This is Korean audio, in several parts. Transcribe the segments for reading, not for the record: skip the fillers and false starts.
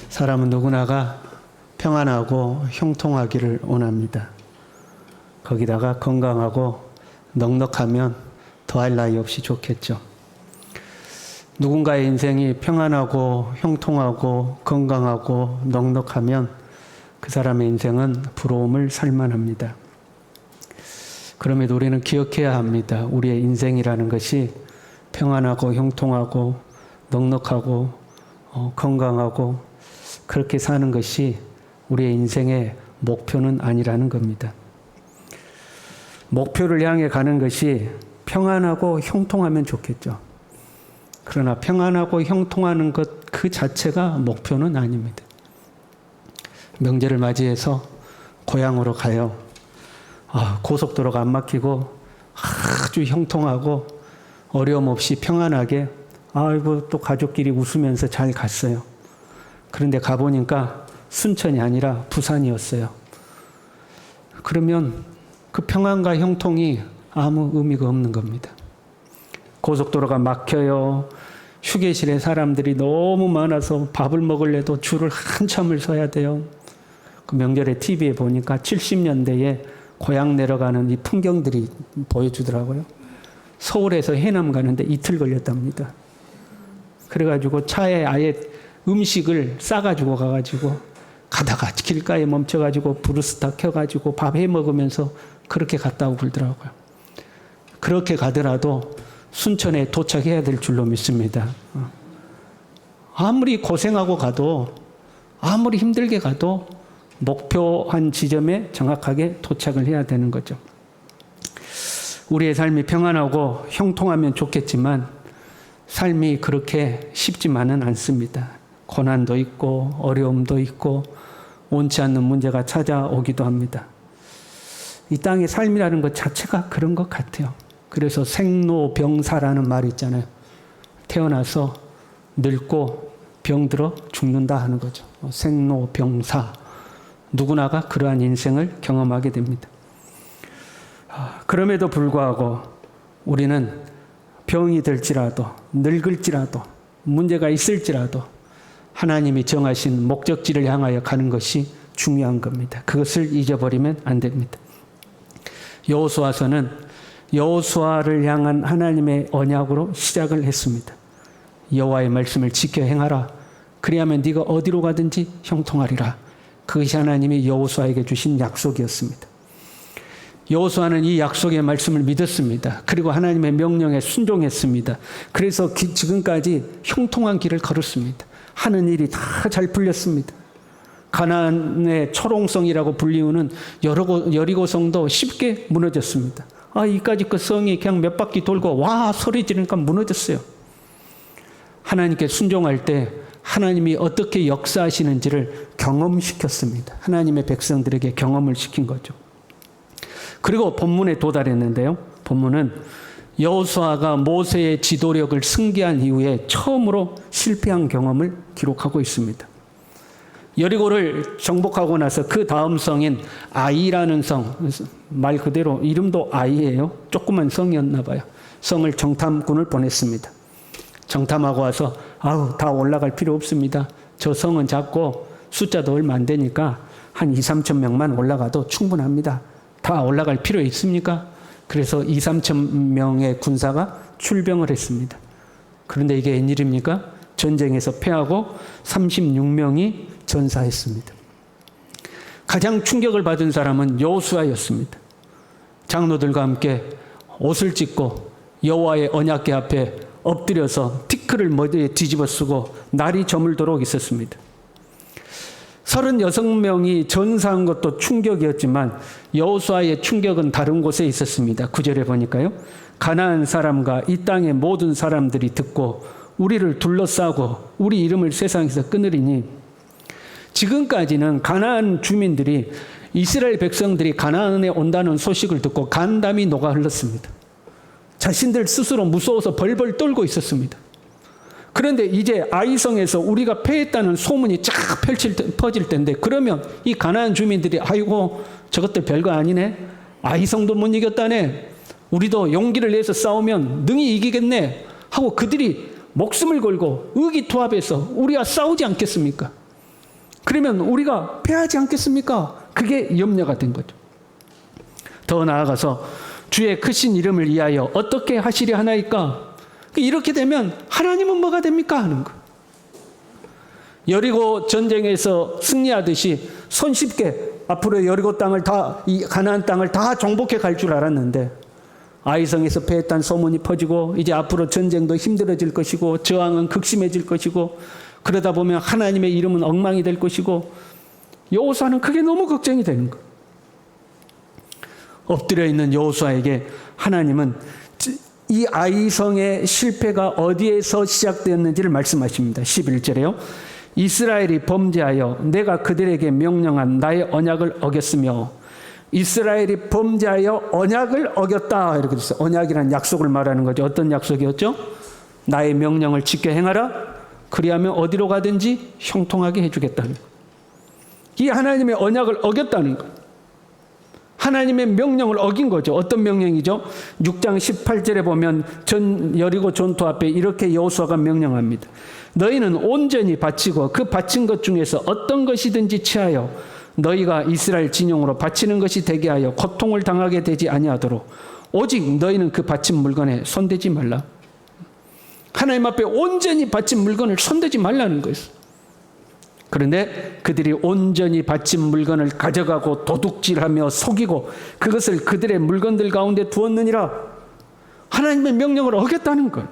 사람은 누구나가 평안하고 형통하기를 원합니다. 거기다가 건강하고 넉넉하면 더할 나위 없이 좋겠죠. 누군가의 인생이 평안하고 형통하고 건강하고 넉넉하면 그 사람의 인생은 부러움을 살만합니다. 그럼에도 우리는 기억해야 합니다. 우리의 인생이라는 것이 평안하고 형통하고 넉넉하고 건강하고 그렇게 사는 것이 우리의 인생의 목표는 아니라는 겁니다. 목표를 향해 가는 것이 평안하고 형통하면 좋겠죠. 그러나 평안하고 형통하는 것 그 자체가 목표는 아닙니다. 명절을 맞이해서 고향으로 가요. 고속도로가 안 막히고 아주 형통하고 어려움 없이 평안하게 또 가족끼리 웃으면서 잘 갔어요. 그런데 가보니까 순천이 아니라 부산이었어요. 그러면 그 평안과 형통이 아무 의미가 없는 겁니다. 고속도로가 막혀요. 휴게실에 사람들이 너무 많아서 밥을 먹으려도 줄을 한참을 서야 돼요. 그 명절에 TV에 보니까 70년대에 고향 내려가는 이 풍경들이 보여주더라고요. 서울에서 해남 가는데 이틀 걸렸답니다. 그래가지고 차에 아예 음식을 싸가지고 가가지고 가다가 길가에 멈춰가지고 브루스타 켜가지고 밥 해 먹으면서 그렇게 갔다고 그러더라고요. 그렇게 가더라도 순천에 도착해야 될 줄로 믿습니다. 아무리 고생하고 가도 아무리 힘들게 가도 목표한 지점에 정확하게 도착을 해야 되는 거죠. 우리의 삶이 평안하고 형통하면 좋겠지만 삶이 그렇게 쉽지만은 않습니다. 고난도 있고 어려움도 있고 원치 않는 문제가 찾아오기도 합니다. 이 땅의 삶이라는 것 자체가 그런 것 같아요. 그래서 생로병사라는 말이 있잖아요. 태어나서 늙고 병들어 죽는다 하는 거죠. 생로병사. 누구나가 그러한 인생을 경험하게 됩니다. 그럼에도 불구하고 우리는 병이 들지라도 늙을지라도 문제가 있을지라도 하나님이 정하신 목적지를 향하여 가는 것이 중요한 겁니다. 그것을 잊어버리면 안 됩니다. 여호수아서는 여호수아를 향한 하나님의 언약으로 시작을 했습니다. 여호와의 말씀을 지켜 행하라. 그리하면 네가 어디로 가든지 형통하리라. 그것이 하나님이 여호수아에게 주신 약속이었습니다. 여호수아는 이 약속의 말씀을 믿었습니다. 그리고 하나님의 명령에 순종했습니다. 그래서 지금까지 형통한 길을 걸었습니다. 하는 일이 다 잘 풀렸습니다. 가나안의 초롱성이라고 불리우는 여리고성도 쉽게 무너졌습니다. 이까지 그 성이 그냥 몇 바퀴 돌고 와 소리 지르니까 무너졌어요. 하나님께 순종할 때 하나님이 어떻게 역사하시는지를 경험시켰습니다. 하나님의 백성들에게 경험을 시킨 거죠. 그리고 본문에 도달했는데요. 본문은 여호수아가 모세의 지도력을 승계한 이후에 처음으로 실패한 경험을 기록하고 있습니다. 여리고를 정복하고 나서 그 다음 성인 아이라는 성, 말 그대로 이름도 아이예요. 조그만 성이었나 봐요. 성을 정탐꾼을 보냈습니다. 정탐하고 와서 다 올라갈 필요 없습니다. 저 성은 작고 숫자도 얼마 안 되니까 한 2-3천 명만 올라가도 충분합니다. 다 올라갈 필요 있습니까? 그래서 2-3천 명의 군사가 출병을 했습니다. 그런데 이게 웬일입니까? 전쟁에서 패하고 36명이 전사했습니다. 가장 충격을 받은 사람은 여호수아였습니다. 장로들과 함께 옷을 찢고 여호와의 언약궤 앞에 엎드려서 티크를 머리에 뒤집어 쓰고 날이 저물도록 있었습니다. 36명이 전사한 것도 충격이었지만 여호수아의 충격은 다른 곳에 있었습니다. 9절에 보니까요. 가나안 사람과 이 땅의 모든 사람들이 듣고 우리를 둘러싸고 우리 이름을 세상에서 끊으리니 지금까지는 가나안 주민들이 이스라엘 백성들이 가나안에 온다는 소식을 듣고 간담이 녹아 흘렀습니다. 자신들 스스로 무서워서 벌벌 떨고 있었습니다. 그런데 이제 아이성에서 우리가 패했다는 소문이 쫙 퍼질 텐데 그러면 이 가나안 주민들이 아이고 저것들 별거 아니네. 아이성도 못 이겼다네. 우리도 용기를 내서 싸우면 능히 이기겠네 하고 그들이 목숨을 걸고 의기투합해서 우리와 싸우지 않겠습니까? 그러면 우리가 패하지 않겠습니까? 그게 염려가 된 거죠. 더 나아가서 주의 크신 이름을 위하여 어떻게 하시려 하나이까? 이렇게 되면 하나님은 뭐가 됩니까? 하는 거. 여리고 전쟁에서 승리하듯이 손쉽게 앞으로 여리고 땅을 다, 이 가나안 땅을 다 정복해 갈 줄 알았는데 아이성에서 패했다는 소문이 퍼지고 이제 앞으로 전쟁도 힘들어질 것이고 저항은 극심해질 것이고 그러다 보면 하나님의 이름은 엉망이 될 것이고 여호수아는 그게 너무 걱정이 되는 거예요. 엎드려 있는 여호수아에게 하나님은 이 아이성의 실패가 어디에서 시작되었는지를 말씀하십니다. 11절에요. 이스라엘이 범죄하여 내가 그들에게 명령한 나의 언약을 어겼으며 이스라엘이 범죄하여 언약을 어겼다 이렇게 됐어요. 언약이란 약속을 말하는 거죠. 어떤 약속이었죠? 나의 명령을 지켜 행하라. 그리하면 어디로 가든지 형통하게 해주겠다는 거예요. 이 하나님의 언약을 어겼다는 거예요. 하나님의 명령을 어긴 거죠. 어떤 명령이죠? 6장 18절에 보면 여리고 전투 앞에 이렇게 여호수아가 명령합니다. 너희는 온전히 바치고 그 바친 것 중에서 어떤 것이든지 취하여 너희가 이스라엘 진영으로 바치는 것이 되게 하여 고통을 당하게 되지 아니하도록 오직 너희는 그 바친 물건에 손대지 말라. 하나님 앞에 온전히 바친 물건을 손대지 말라는 거였어요. 그런데 그들이 온전히 바친 물건을 가져가고 도둑질하며 속이고 그것을 그들의 물건들 가운데 두었느니라. 하나님의 명령을 어겼다는 것.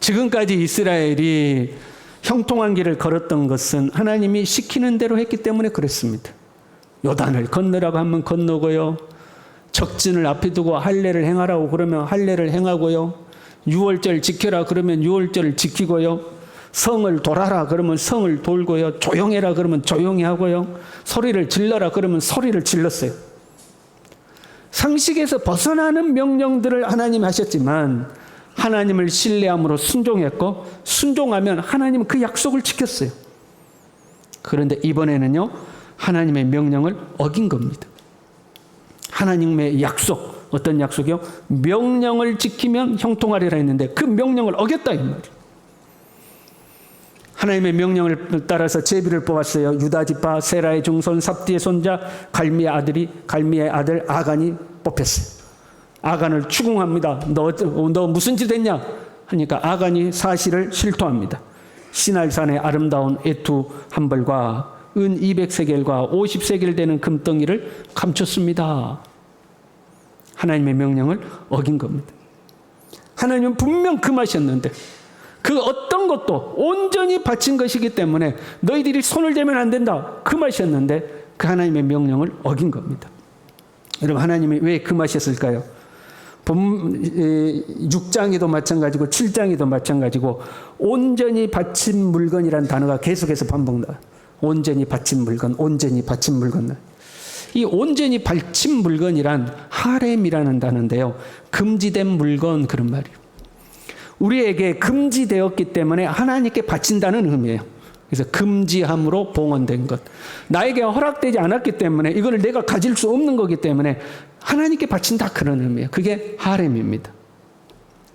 지금까지 이스라엘이 형통한 길을 걸었던 것은 하나님이 시키는 대로 했기 때문에 그랬습니다. 요단을 건너라고 하면 건너고요. 적진을 앞에 두고 할례를 행하라고 그러면 할례를 행하고요. 유월절 지켜라 그러면 유월절을 지키고요. 성을 돌아라 그러면 성을 돌고요. 조용해라 그러면 조용히 하고요. 소리를 질러라 그러면 소리를 질렀어요. 상식에서 벗어나는 명령들을 하나님이 하셨지만 하나님을 신뢰함으로 순종했고 순종하면 하나님은 그 약속을 지켰어요. 그런데 이번에는요. 하나님의 명령을 어긴 겁니다. 하나님의 약속, 어떤 약속이요? 명령을 지키면 형통하리라 했는데 그 명령을 어겼다 이 말이에요. 하나님의 명령을 따라서 제비를 뽑았어요. 유다 지파 세라의 중손 삽디의 손자 갈미의 아들 아간이 뽑혔어요. 아간을 추궁합니다. 너 무슨 짓 했냐? 하니까 아간이 사실을 실토합니다. 시날산의 아름다운 에투 한 벌과 은 200세겔과 50세겔 되는 금덩이를 감췄습니다. 하나님의 명령을 어긴 겁니다. 하나님은 분명 금하셨는데 그 어떤 것도 온전히 바친 것이기 때문에 너희들이 손을 대면 안 된다. 금하셨는데 그 하나님의 명령을 어긴 겁니다. 여러분 하나님이 왜 금하셨을까요? 6장에도 마찬가지고 7장에도 마찬가지고 온전히 바친 물건이라는 단어가 계속해서 반복나요. 온전히 바친 물건, 온전히 바친 물건. 이 온전히 바친 물건이란 하렘이라는 단어인데요. 금지된 물건 그런 말이에요. 우리에게 금지되었기 때문에 하나님께 바친다는 의미예요. 그래서 금지함으로 봉헌된 것. 나에게 허락되지 않았기 때문에 이걸 내가 가질 수 없는 거기 때문에 하나님께 바친다 그런 의미예요. 그게 하렘입니다.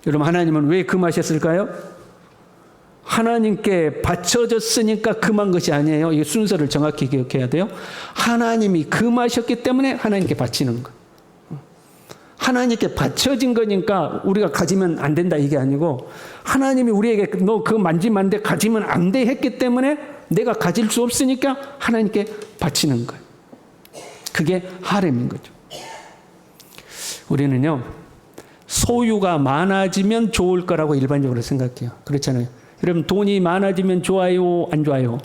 여러분 하나님은 왜 금하셨을까요? 하나님께 바쳐졌으니까 금한 것이 아니에요. 이 순서를 정확히 기억해야 돼요. 하나님이 금하셨기 때문에 하나님께 바치는 것. 하나님께 바쳐진 거니까 우리가 가지면 안 된다 이게 아니고 하나님이 우리에게 너 그거 만지면 안 돼 가지면 안 돼 했기 때문에 내가 가질 수 없으니까 하나님께 바치는 거예요. 그게 하렘인 거죠. 우리는요 소유가 많아지면 좋을 거라고 일반적으로 생각해요. 그렇잖아요. 여러분 돈이 많아지면 좋아요 안 좋아요?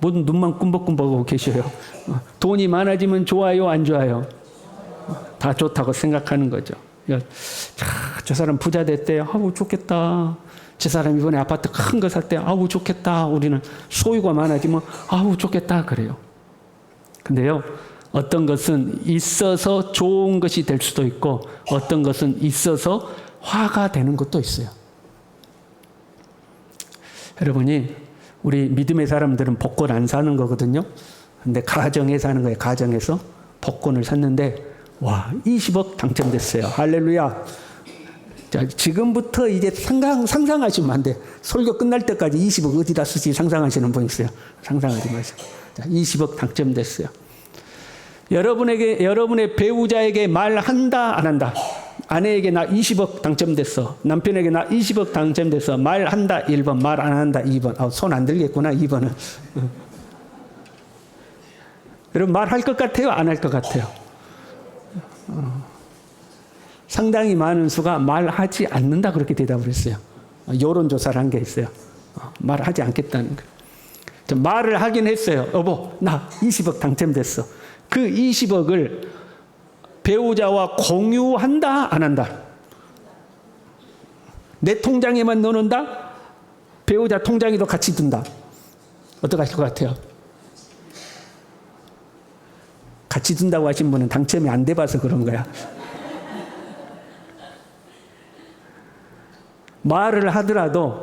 모든 눈만 꿈벅꿈벅하고 계셔요. 돈이 많아지면 좋아요 안 좋아요? 다 좋다고 생각하는 거죠. 저 사람 부자 됐대. 아우 좋겠다. 저 사람 이번에 아파트 큰 거 샀대. 아우 좋겠다. 우리는 소유가 많아지면 아우 좋겠다 그래요. 근데요. 어떤 것은 있어서 좋은 것이 될 수도 있고 어떤 것은 있어서 화가 되는 것도 있어요. 여러분이 우리 믿음의 사람들은 복권 안 사는 거거든요. 근데 가정에 사는 거예요. 가정에서 복권을 샀는데 와 20억 당첨됐어요. 할렐루야. 자, 지금부터 이제 상상하시면 안 돼. 설교 끝날 때까지 20억 어디다 쓰지 상상하시는 분 있어요. 상상하지 마세요. 자, 20억 당첨됐어요. 여러분의 배우자에게 말한다, 안 한다? 아내에게 나 20억 당첨됐어. 남편에게 나 20억 당첨됐어. 말한다, 1번. 말 안 한다, 2번. 손 안 들겠구나, 2번은. 여러분, 말할 것 같아요? 안 할 것 같아요? 상당히 많은 수가 말하지 않는다, 그렇게 대답을 했어요. 여론조사를 한 게 있어요. 말하지 않겠다는 거예요. 말을 하긴 했어요. 여보, 나 20억 당첨됐어. 그 20억을 배우자와 공유한다, 안 한다? 내 통장에만 넣는다? 배우자 통장에도 같이 둔다? 어떻게 하실 것 같아요? 같이 둔다고 하신 분은 당첨이 안 돼봐서 그런 거야. 말을 하더라도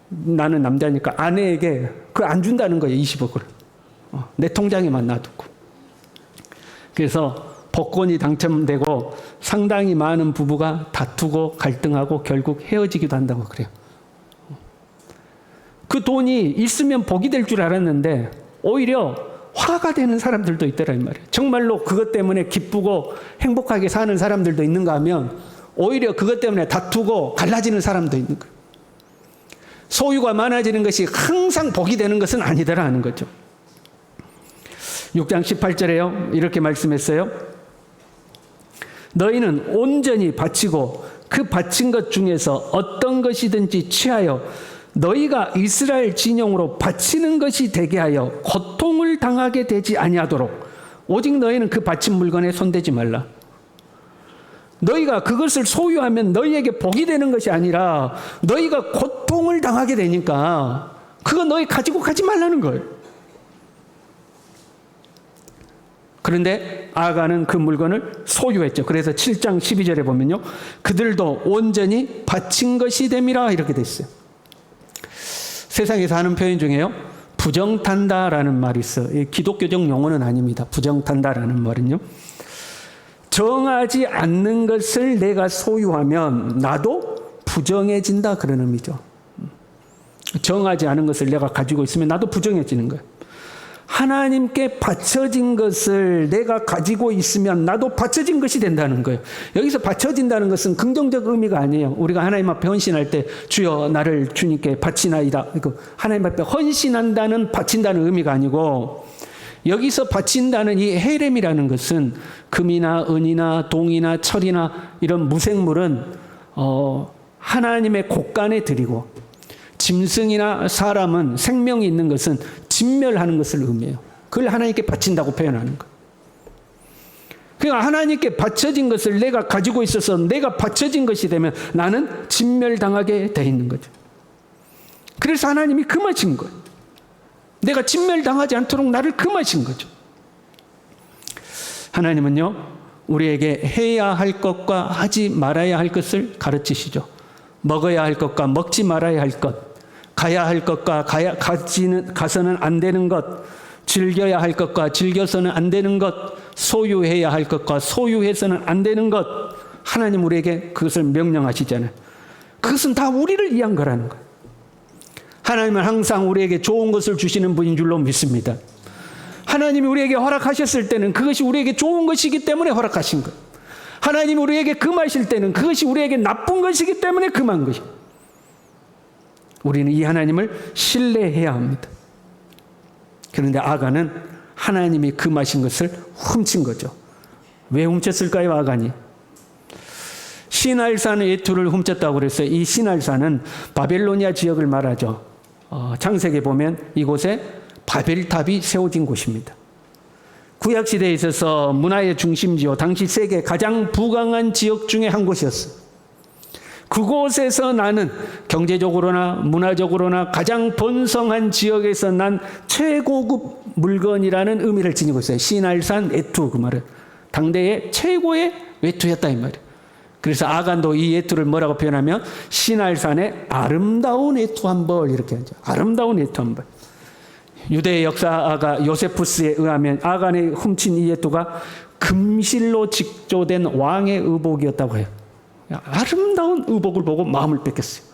나는 남자니까 아내에게 그걸 안 준다는 거예요. 20억을. 내 통장에만 놔두고. 그래서 복권이 당첨되고 상당히 많은 부부가 다투고 갈등하고 결국 헤어지기도 한다고 그래요. 그 돈이 있으면 복이 될 줄 알았는데 오히려 화가 되는 사람들도 있더라 이 말이에요. 정말로 그것 때문에 기쁘고 행복하게 사는 사람들도 있는가 하면 오히려 그것 때문에 다투고 갈라지는 사람도 있는 거예요. 소유가 많아지는 것이 항상 복이 되는 것은 아니더라는 거죠. 6장 18절에요. 이렇게 말씀했어요. 너희는 온전히 바치고 그 바친 것 중에서 어떤 것이든지 취하여 너희가 이스라엘 진영으로 바치는 것이 되게 하여 고통을 당하게 되지 아니하도록 오직 너희는 그 바친 물건에 손대지 말라. 너희가 그것을 소유하면 너희에게 복이 되는 것이 아니라 너희가 고통을 당하게 되니까 그거 너희 가지고 가지 말라는 거예요. 그런데 아가는 그 물건을 소유했죠. 그래서 7장 12절에 보면요. 그들도 온전히 바친 것이 됨이라 이렇게 돼 있어요. 세상에서 하는 표현 중에요. 부정탄다라는 말이 있어요. 기독교적 용어는 아닙니다. 부정탄다라는 말은요. 정하지 않는 것을 내가 소유하면 나도 부정해진다 그런 의미죠. 정하지 않은 것을 내가 가지고 있으면 나도 부정해지는 거예요. 하나님께 바쳐진 것을 내가 가지고 있으면 나도 바쳐진 것이 된다는 거예요. 여기서 바쳐진다는 것은 긍정적 의미가 아니에요. 우리가 하나님 앞에 헌신할 때 주여 나를 주님께 바치나이다. 하나님 앞에 헌신한다는 바친다는 의미가 아니고 여기서 바친다는 이 헤렘이라는 것은 금이나 은이나 동이나 철이나 이런 무생물은 하나님의 곳간에 드리고 짐승이나 사람은 생명이 있는 것은 진멸하는 것을 의미해요. 그걸 하나님께 바친다고 표현하는 거예요. 그러니까 하나님께 바쳐진 것을 내가 가지고 있어서 내가 바쳐진 것이 되면 나는 진멸당하게 돼 있는 거죠. 그래서 하나님이 금하신 거예요. 내가 진멸당하지 않도록 나를 금하신 거죠. 하나님은요, 우리에게 해야 할 것과 하지 말아야 할 것을 가르치시죠. 먹어야 할 것과 먹지 말아야 할 것, 가야 할 것과 가서는 안 되는 것, 즐겨야 할 것과 즐겨서는 안 되는 것, 소유해야 할 것과 소유해서는 안 되는 것, 하나님 우리에게 그것을 명령하시잖아요. 그것은 다 우리를 위한 거라는 거예요. 하나님은 항상 우리에게 좋은 것을 주시는 분인 줄로 믿습니다. 하나님이 우리에게 허락하셨을 때는 그것이 우리에게 좋은 것이기 때문에 허락하신 거예요. 하나님이 우리에게 금하실 때는 그것이 우리에게 나쁜 것이기 때문에 금한 것이에요. 우리는 이 하나님을 신뢰해야 합니다. 그런데 아간은 하나님이 금하신 것을 훔친 거죠. 왜 훔쳤을까요, 아간이? 시날산 외투를 훔쳤다고 그랬어요. 이 시날산은 바벨로니아 지역을 말하죠. 창세기에 보면 이곳에 바벨탑이 세워진 곳입니다. 구약시대에 있어서 문화의 중심지요. 당시 세계 가장 부강한 지역 중에 한 곳이었어요. 그곳에서 나는 경제적으로나 문화적으로나 가장 번성한 지역에서 난 최고급 물건이라는 의미를 지니고 있어요. 시날산 외투, 그 말은 당대의 최고의 외투였다 이 말이에요. 그래서 아간도 이 외투를 뭐라고 표현하면 시날산의 아름다운 외투 한 벌 이렇게 하죠. 아름다운 외투 한 벌. 유대의 역사가 요세푸스에 의하면 아간이 훔친 이 외투가 금실로 직조된 왕의 의복이었다고 해요. 아름다운 의복을 보고 마음을 뺏겼어요.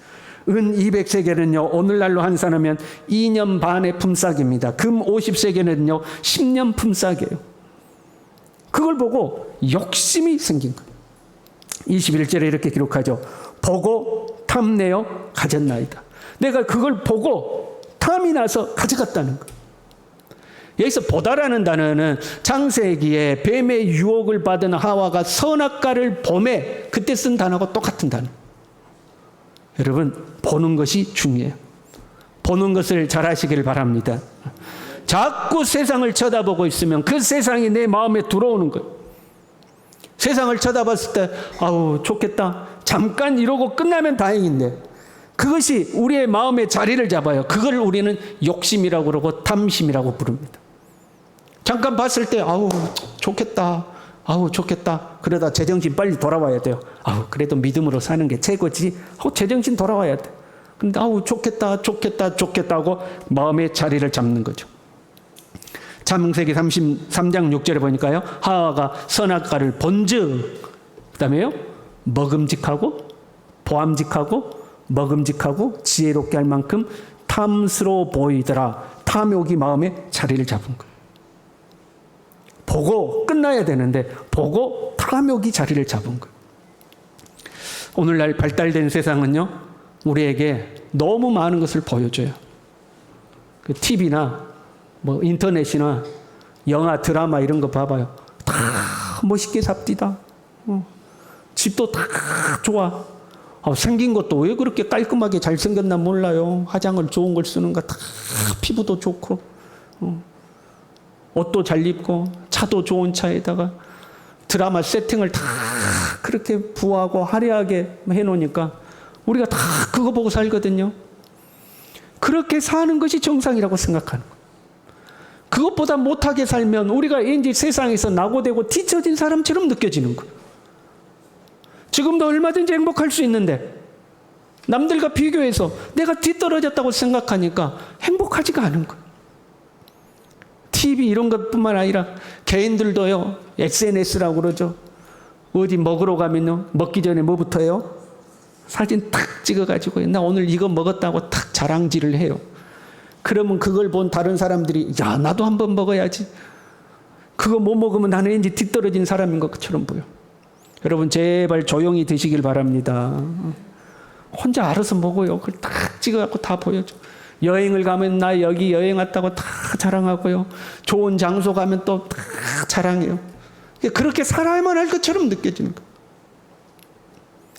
은 200세겔은요, 오늘날로 환산하면 2년 반의 품삯입니다. 금 50세겔은요, 10년 품삯이에요. 그걸 보고 욕심이 생긴 거예요. 21절에 이렇게 기록하죠. 보고 탐내어 가졌나이다. 내가 그걸 보고 탐이 나서 가져갔다는 거예요. 여기서 보다라는 단어는 창세기에 뱀의 유혹을 받은 하와가 선악과를 보매 그때 쓴 단어하고 똑같은 단어. 여러분, 보는 것이 중요해요. 보는 것을 잘 하시기를 바랍니다. 자꾸 세상을 쳐다보고 있으면 그 세상이 내 마음에 들어오는 거예요. 세상을 쳐다봤을 때 아우 좋겠다 잠깐 이러고 끝나면 다행인데 그것이 우리의 마음에 자리를 잡아요. 그걸 우리는 욕심이라고 그러고 탐심이라고 부릅니다. 잠깐 봤을 때 아우 좋겠다 그러다 제정신 빨리 돌아와야 돼요. 아우 그래도 믿음으로 사는 게 최고지. 제정신 돌아와야 돼. 근데 아우 좋겠다 하고 마음의 자리를 잡는 거죠. 창세기 33장 6절에 보니까요, 하와가 선악과를 본즉 그다음에요 먹음직하고 보암직하고 먹음직하고 지혜롭게 할 만큼 탐스러워 보이더라. 탐욕이 마음에 자리를 잡은 거예요. 보고 끝나야 되는데 보고 탐욕이 자리를 잡은 거예요. 오늘날 발달된 세상은요, 우리에게 너무 많은 것을 보여줘요. 그 TV나 뭐 인터넷이나 영화, 드라마 이런 거 봐봐요. 다 멋있게 삽디다. 집도 다 좋아. 생긴 것도 왜 그렇게 깔끔하게 잘생겼나 몰라요. 화장을 좋은 걸 쓰는가. 다 피부도 좋고 옷도 잘 입고 차도 좋은 차에다가 드라마 세팅을 다 그렇게 부하고 화려하게 해놓으니까 우리가 다 그거 보고 살거든요. 그렇게 사는 것이 정상이라고 생각하는 거예요. 그것보다 못하게 살면 우리가 왠지 세상에서 낙오되고 뒤처진 사람처럼 느껴지는 거예요. 지금도 얼마든지 행복할 수 있는데 남들과 비교해서 내가 뒤떨어졌다고 생각하니까 행복하지가 않은 거예요. TV 이런 것뿐만 아니라 개인들도요, SNS라고 그러죠. 어디 먹으러 가면요, 먹기 전에 뭐부터 해요? 사진 탁 찍어가지고 나 오늘 이거 먹었다고 탁 자랑질을 해요. 그러면 그걸 본 다른 사람들이 야 나도 한번 먹어야지. 그거 못 먹으면 나는 왠지 뒤떨어진 사람인 것처럼 보여. 여러분 제발 조용히 드시길 바랍니다. 혼자 알아서 먹어요. 그걸 딱 찍어갖고 다 보여줘. 여행을 가면 나 여기 여행 왔다고 다 자랑하고요. 좋은 장소 가면 또 다 자랑해요. 그렇게 살아야만 할 것처럼 느껴지는 거예요.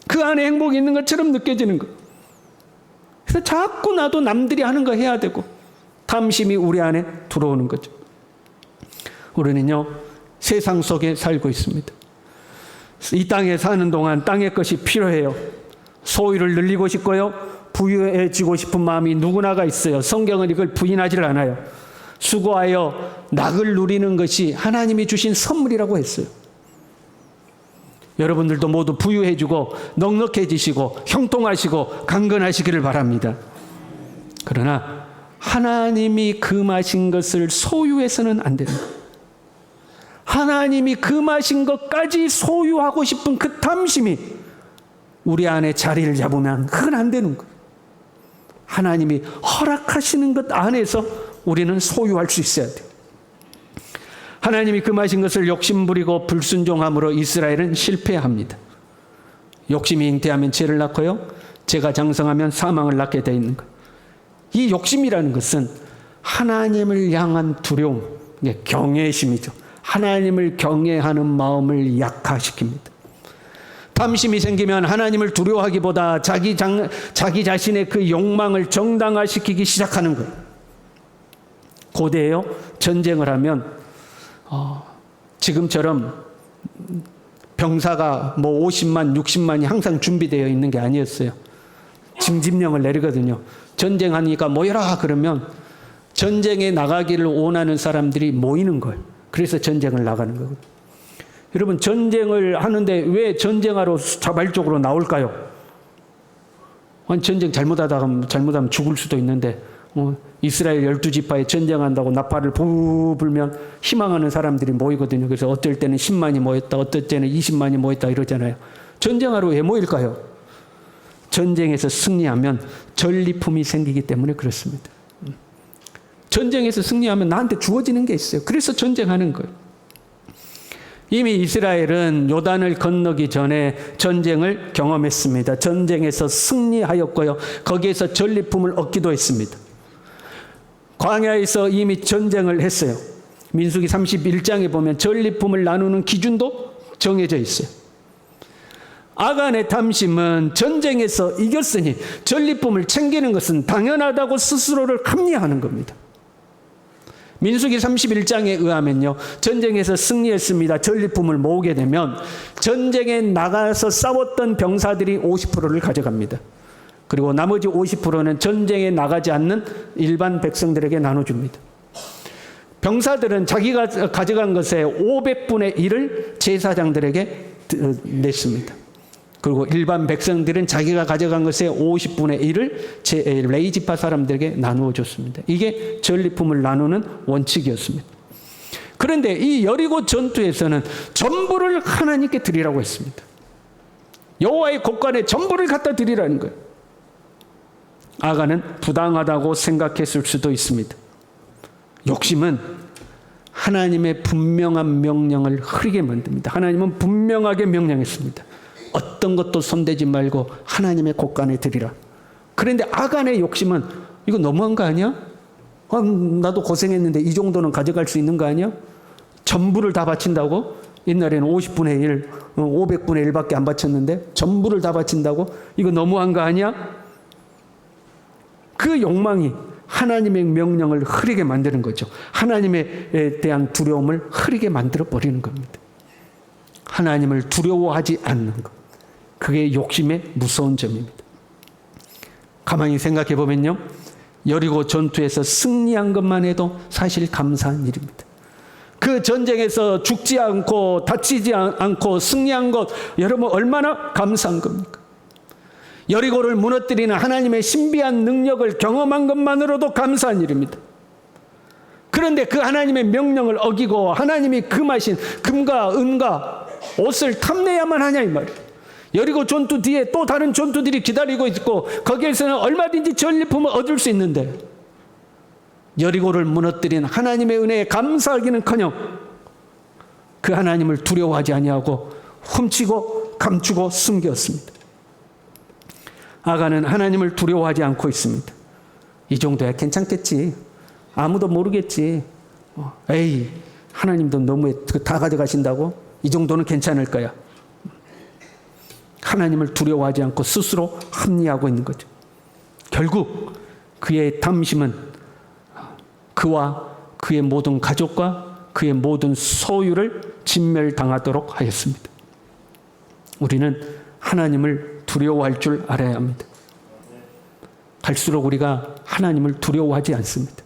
그 안에 행복이 있는 것처럼 느껴지는 거예요. 그래서 자꾸 나도 남들이 하는 거 해야 되고 탐심이 우리 안에 들어오는 거죠. 우리는요, 세상 속에 살고 있습니다. 이 땅에 사는 동안 땅의 것이 필요해요. 소유를 늘리고 싶고요, 부유해지고 싶은 마음이 누구나가 있어요. 성경은 이걸 부인하지를 않아요. 수고하여 낙을 누리는 것이 하나님이 주신 선물이라고 했어요. 여러분들도 모두 부유해지고 넉넉해지시고 형통하시고 강건하시기를 바랍니다. 그러나 하나님이 금하신 것을 소유해서는 안 되는 거예요. 하나님이 금하신 것까지 소유하고 싶은 그 탐심이 우리 안에 자리를 잡으면 그건 안 되는 거예요. 하나님이 허락하시는 것 안에서 우리는 소유할 수 있어야 돼요. 하나님이 금하신 것을 욕심부리고 불순종함으로 이스라엘은 실패합니다. 욕심이 잉태하면 죄를 낳고요, 죄가 장성하면 사망을 낳게 되어 있는 것. 이 욕심이라는 것은 하나님을 향한 두려움, 경외심이죠. 하나님을 경외하는 마음을 약화시킵니다. 탐심이 생기면 하나님을 두려워하기보다 자기 자신의 그 욕망을 정당화시키기 시작하는 거예요. 고대에요, 전쟁을 하면 지금처럼 병사가 뭐 50만, 60만이 항상 준비되어 있는 게 아니었어요. 징집령을 내리거든요. 전쟁하니까 모여라 그러면 전쟁에 나가기를 원하는 사람들이 모이는 거예요. 그래서 전쟁을 나가는 거거든요. 여러분, 전쟁을 하는데 왜 전쟁하러 자발적으로 나올까요? 전쟁 잘못하면 죽을 수도 있는데 이스라엘 12지파에 전쟁한다고 나팔을 불면 희망하는 사람들이 모이거든요. 그래서 어떨 때는 10만이 모였다, 어떨 때는 20만이 모였다 이러잖아요. 전쟁하러 왜 모일까요? 전쟁에서 승리하면 전리품이 생기기 때문에 그렇습니다. 전쟁에서 승리하면 나한테 주어지는 게 있어요. 그래서 전쟁하는 거예요. 이미 이스라엘은 요단을 건너기 전에 전쟁을 경험했습니다. 전쟁에서 승리하였고요. 거기에서 전리품을 얻기도 했습니다. 광야에서 이미 전쟁을 했어요. 민수기 31장에 보면 전리품을 나누는 기준도 정해져 있어요. 아간의 탐심은 전쟁에서 이겼으니 전리품을 챙기는 것은 당연하다고 스스로를 합리화하는 겁니다. 민수기 31장에 의하면요, 전쟁에서 승리했습니다. 전리품을 모으게 되면 전쟁에 나가서 싸웠던 병사들이 50%를 가져갑니다. 그리고 나머지 50%는 전쟁에 나가지 않는 일반 백성들에게 나눠줍니다. 병사들은 자기가 가져간 것의 500분의 1을 제사장들에게 냈습니다. 그리고 일반 백성들은 자기가 가져간 것의 50분의 1을 레위지파 사람들에게 나누어 줬습니다. 이게 전리품을 나누는 원칙이었습니다. 그런데 이 여리고 전투에서는 전부를 하나님께 드리라고 했습니다. 여호와의 곳간에 전부를 갖다 드리라는 거예요. 아간은 부당하다고 생각했을 수도 있습니다. 욕심은 하나님의 분명한 명령을 흐리게 만듭니다. 하나님은 분명하게 명령했습니다. 어떤 것도 손대지 말고 하나님의 곳간에 드리라. 그런데 아간의 욕심은 이거 너무한 거 아니야? 나도 고생했는데 이 정도는 가져갈 수 있는 거 아니야? 전부를 다 바친다고? 옛날에는 50분의 1, 500분의 1밖에 안 바쳤는데 전부를 다 바친다고? 이거 너무한 거 아니야? 그 욕망이 하나님의 명령을 흐리게 만드는 거죠. 하나님에 대한 두려움을 흐리게 만들어 버리는 겁니다. 하나님을 두려워하지 않는 것. 그게 욕심의 무서운 점입니다. 가만히 생각해 보면요, 여리고 전투에서 승리한 것만 해도 사실 감사한 일입니다. 그 전쟁에서 죽지 않고 다치지 않고 승리한 것, 여러분 얼마나 감사한 겁니까? 여리고를 무너뜨리는 하나님의 신비한 능력을 경험한 것만으로도 감사한 일입니다. 그런데 그 하나님의 명령을 어기고 하나님이 금하신 금과 은과 옷을 탐내야만 하냐 이 말이에요. 여리고 전투 뒤에 또 다른 전투들이 기다리고 있고 거기에서는 얼마든지 전리품을 얻을 수 있는데 여리고를 무너뜨린 하나님의 은혜에 감사하기는커녕 그 하나님을 두려워하지 아니하고 훔치고 감추고 숨겼습니다. 아간은 하나님을 두려워하지 않고 있습니다. 이 정도야 괜찮겠지. 아무도 모르겠지. 에이, 하나님도 너무 다 가져가신다고? 이 정도는 괜찮을 거야. 하나님을 두려워하지 않고 스스로 합리하고 있는 거죠. 결국 그의 탐심은 그와 그의 모든 가족과 그의 모든 소유를 진멸당하도록 하였습니다. 우리는 하나님을 두려워할 줄 알아야 합니다. 갈수록 우리가 하나님을 두려워하지 않습니다.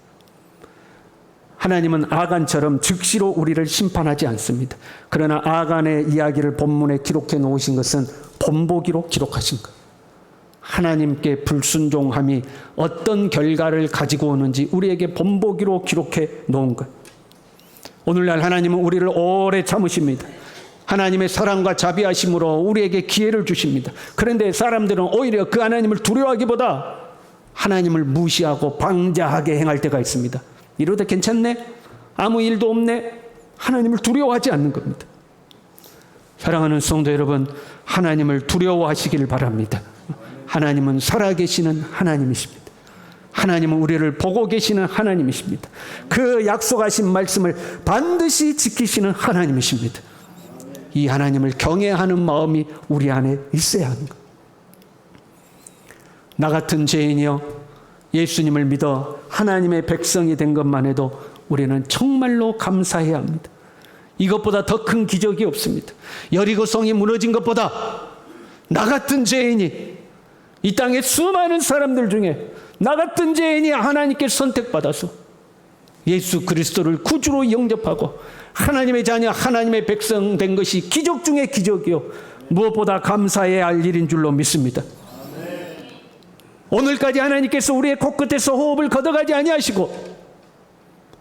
하나님은 아간처럼 즉시로 우리를 심판하지 않습니다. 그러나 아간의 이야기를 본문에 기록해 놓으신 것은 본보기로 기록하신 것. 하나님께 불순종함이 어떤 결과를 가지고 오는지 우리에게 본보기로 기록해 놓은 것. 오늘날 하나님은 우리를 오래 참으십니다. 하나님의 사랑과 자비하심으로 우리에게 기회를 주십니다. 그런데 사람들은 오히려 그 하나님을 두려워하기보다 하나님을 무시하고 방자하게 행할 때가 있습니다. 이러다 괜찮네? 아무 일도 없네? 하나님을 두려워하지 않는 겁니다. 사랑하는 성도 여러분, 하나님을 두려워하시길 바랍니다. 하나님은 살아계시는 하나님이십니다. 하나님은 우리를 보고 계시는 하나님이십니다. 그 약속하신 말씀을 반드시 지키시는 하나님이십니다. 이 하나님을 경외하는 마음이 우리 안에 있어야 하는 것. 나 같은 죄인이요, 예수님을 믿어 하나님의 백성이 된 것만 해도 우리는 정말로 감사해야 합니다. 이것보다 더 큰 기적이 없습니다. 여리고성이 무너진 것보다 나 같은 죄인이, 이 땅의 수많은 사람들 중에 나 같은 죄인이 하나님께 선택받아서 예수 그리스도를 구주로 영접하고 하나님의 자녀, 하나님의 백성 된 것이 기적 중의 기적이요, 무엇보다 감사해야 할 일인 줄로 믿습니다. 오늘까지 하나님께서 우리의 코끝에서 호흡을 걷어가지 아니하시고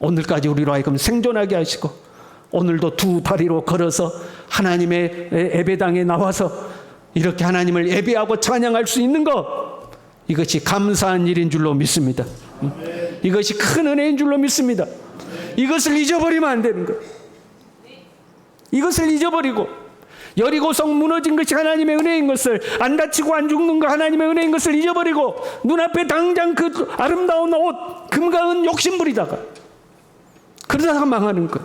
오늘까지 우리로 하여금 생존하게 하시고 오늘도 두 다리로 걸어서 하나님의 예배당에 나와서 이렇게 하나님을 예배하고 찬양할 수 있는 것, 이것이 감사한 일인 줄로 믿습니다. 이것이 큰 은혜인 줄로 믿습니다. 이것을 잊어버리면 안 되는 거예요. 이것을 잊어버리고 여리고성 무너진 것이 하나님의 은혜인 것을, 안 다치고 안 죽는 거 하나님의 은혜인 것을 잊어버리고 눈앞에 당장 그 아름다운 옷, 금과 은 욕심 부리다가 그러다가 망하는 것.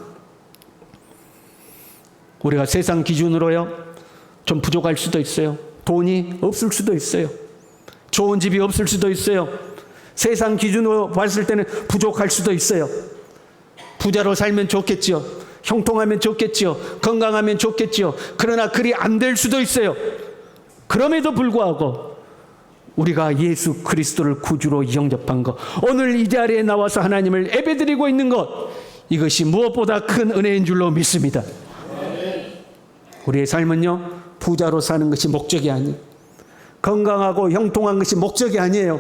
우리가 세상 기준으로요 좀 부족할 수도 있어요. 돈이 없을 수도 있어요. 좋은 집이 없을 수도 있어요. 세상 기준으로 봤을 때는 부족할 수도 있어요. 부자로 살면 좋겠지요. 형통하면 좋겠지요. 건강하면 좋겠지요. 그러나 그리 안 될 수도 있어요. 그럼에도 불구하고 우리가 예수 그리스도를 구주로 영접한 것, 오늘 이 자리에 나와서 하나님을 예배드리고 있는 것, 이것이 무엇보다 큰 은혜인 줄로 믿습니다. 우리의 삶은요 부자로 사는 것이 목적이 아니에요. 건강하고 형통한 것이 목적이 아니에요.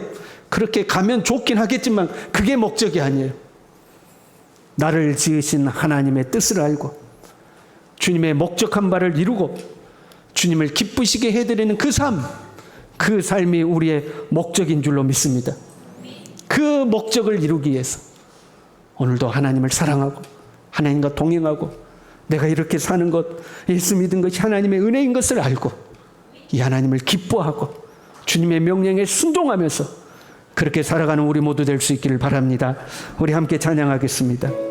그렇게 가면 좋긴 하겠지만 그게 목적이 아니에요. 나를 지으신 하나님의 뜻을 알고 주님의 목적한 바를 이루고 주님을 기쁘시게 해드리는 그 삶, 그 삶이 우리의 목적인 줄로 믿습니다. 그 목적을 이루기 위해서 오늘도 하나님을 사랑하고 하나님과 동행하고 내가 이렇게 사는 것, 예수 믿은 것이 하나님의 은혜인 것을 알고 이 하나님을 기뻐하고 주님의 명령에 순종하면서 그렇게 살아가는 우리 모두 될 수 있기를 바랍니다. 우리 함께 찬양하겠습니다.